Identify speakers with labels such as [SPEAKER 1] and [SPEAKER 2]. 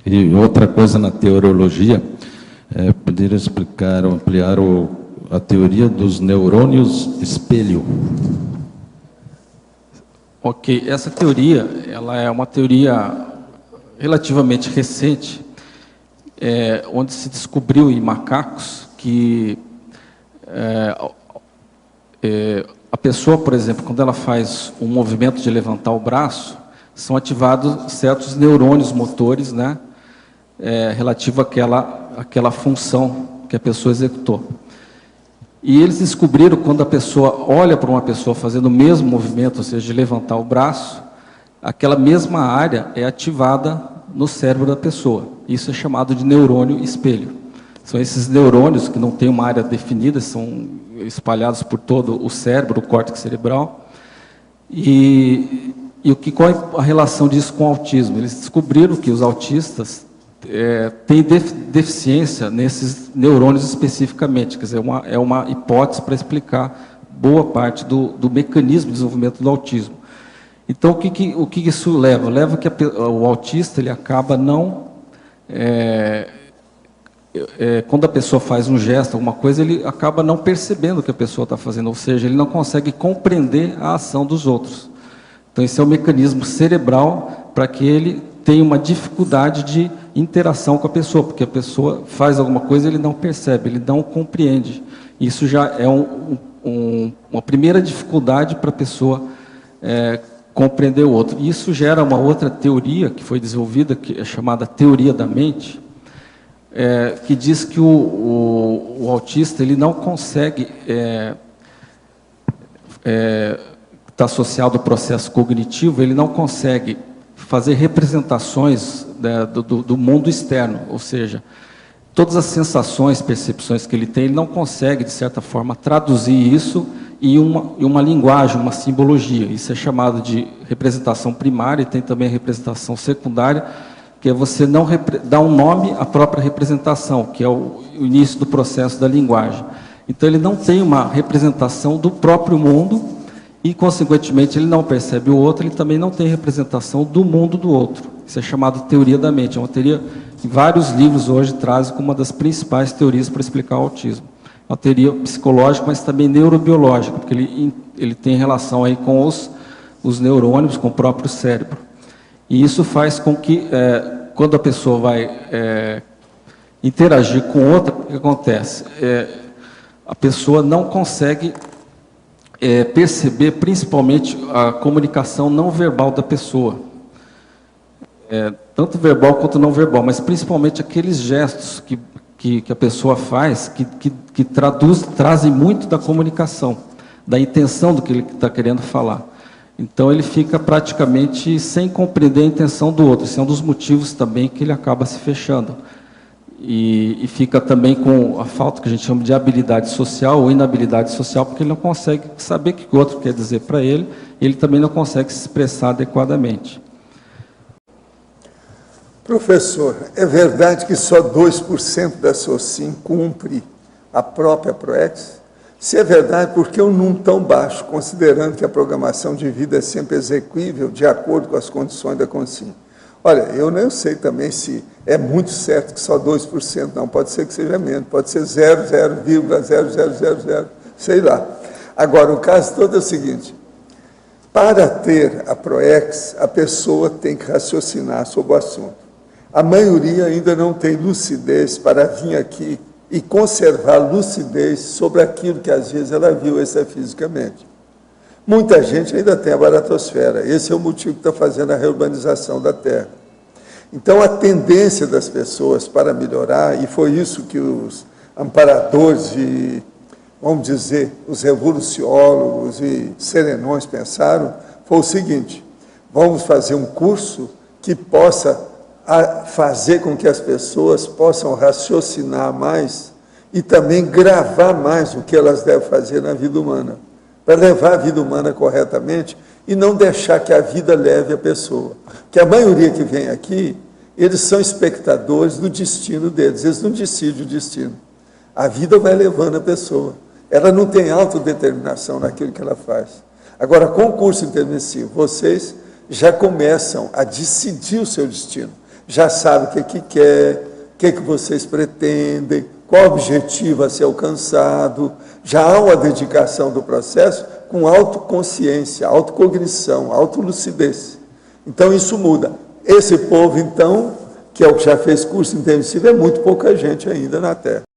[SPEAKER 1] E outra coisa na teorologia, poderia explicar, ampliar a teoria dos neurônios espelho.
[SPEAKER 2] Ok, essa teoria, ela é uma teoria relativamente recente, onde se descobriu em macacos que a pessoa, por exemplo, quando ela faz um movimento de levantar o braço, são ativados certos neurônios motores, né, relativo àquela função que a pessoa executou. E eles descobriram, quando a pessoa olha para uma pessoa fazendo o mesmo movimento, ou seja, de levantar o braço, aquela mesma área é ativada no cérebro da pessoa. Isso é chamado de neurônio espelho. São esses neurônios que não têm uma área definida, são espalhados por todo o cérebro, o córtex cerebral. Qual é a relação disso com o autismo? Eles descobriram que os autistas têm deficiência nesses neurônios especificamente, quer dizer, é uma hipótese para explicar boa parte do mecanismo de desenvolvimento do autismo. Então, o que isso leva? Leva que o autista ele acaba não... quando a pessoa faz um gesto, alguma coisa, ele acaba não percebendo o que a pessoa está fazendo, ou seja, ele não consegue compreender a ação dos outros. Então, esse é o mecanismo cerebral para que ele tenha uma dificuldade de interação com a pessoa, porque a pessoa faz alguma coisa e ele não percebe, ele não compreende. Isso já é uma primeira dificuldade para a pessoa compreender o outro. Isso gera uma outra teoria que foi desenvolvida, que é chamada teoria da mente, que diz que o autista ele não consegue está associado ao processo cognitivo, ele não consegue fazer representações do mundo externo, ou seja, todas as sensações, percepções que ele tem, ele não consegue, de certa forma, traduzir isso em uma linguagem, uma simbologia. Isso é chamado de representação primária, e tem também a representação secundária, que é você não dar um nome à própria representação, que é o início do processo da linguagem. Então, ele não tem uma representação do próprio mundo, e, consequentemente, ele não percebe o outro, ele também não tem representação do mundo do outro. Isso é chamado teoria da mente. É uma teoria que vários livros hoje trazem como uma das principais teorias para explicar o autismo. É uma teoria psicológica, mas também neurobiológica, porque ele tem relação aí com os neurônios, com o próprio cérebro. E isso faz com que, quando a pessoa vai interagir com outra, o que acontece? A pessoa não consegue perceber principalmente a comunicação não verbal da pessoa. Tanto verbal quanto não verbal, mas principalmente aqueles gestos que a pessoa faz, que trazem muito da comunicação, da intenção do que ele está querendo falar. Então ele fica praticamente sem compreender a intenção do outro. Esse é um dos motivos também que ele acaba se fechando. E fica também com a falta que a gente chama de habilidade social ou inabilidade social, porque ele não consegue saber o que o outro quer dizer para ele, e ele também não consegue se expressar adequadamente.
[SPEAKER 3] Professor, é verdade que só 2% da SOCIM cumpre a própria PROEX? Se é verdade, por que um número tão baixo, considerando que a programação de vida é sempre execuível de acordo com as condições da CONSIM? Olha, eu não sei também se é muito certo que só 2%, não, pode ser que seja menos, pode ser 0,0000, sei lá. Agora, o caso todo é o seguinte: para ter a PROEX, a pessoa tem que raciocinar sobre o assunto. A maioria ainda não tem lucidez para vir aqui e conservar lucidez sobre aquilo que às vezes ela viu extrafisicamente. Muita gente ainda tem a baratosfera. Esse é o motivo que está fazendo a reurbanização da Terra. Então, a tendência das pessoas para melhorar, e foi isso que os amparadores e, vamos dizer, os revoluciólogos e serenões pensaram, foi o seguinte: vamos fazer um curso que possa fazer com que as pessoas possam raciocinar mais e também gravar mais o que elas devem fazer na vida humana, para levar a vida humana corretamente e não deixar que a vida leve a pessoa. Porque a maioria que vem aqui, eles são espectadores do destino deles, eles não decidem o destino. A vida vai levando a pessoa. Ela não tem autodeterminação naquilo que ela faz. Agora, com o curso intermissivo, vocês já começam a decidir o seu destino. já sabe o que quer, o que vocês pretendem, qual o objetivo a ser alcançado, já há uma dedicação do processo com autoconsciência, autocognição, autolucidez. Então, isso muda. Esse povo, então, que é o que já fez curso intensivo, é muito pouca gente ainda na Terra.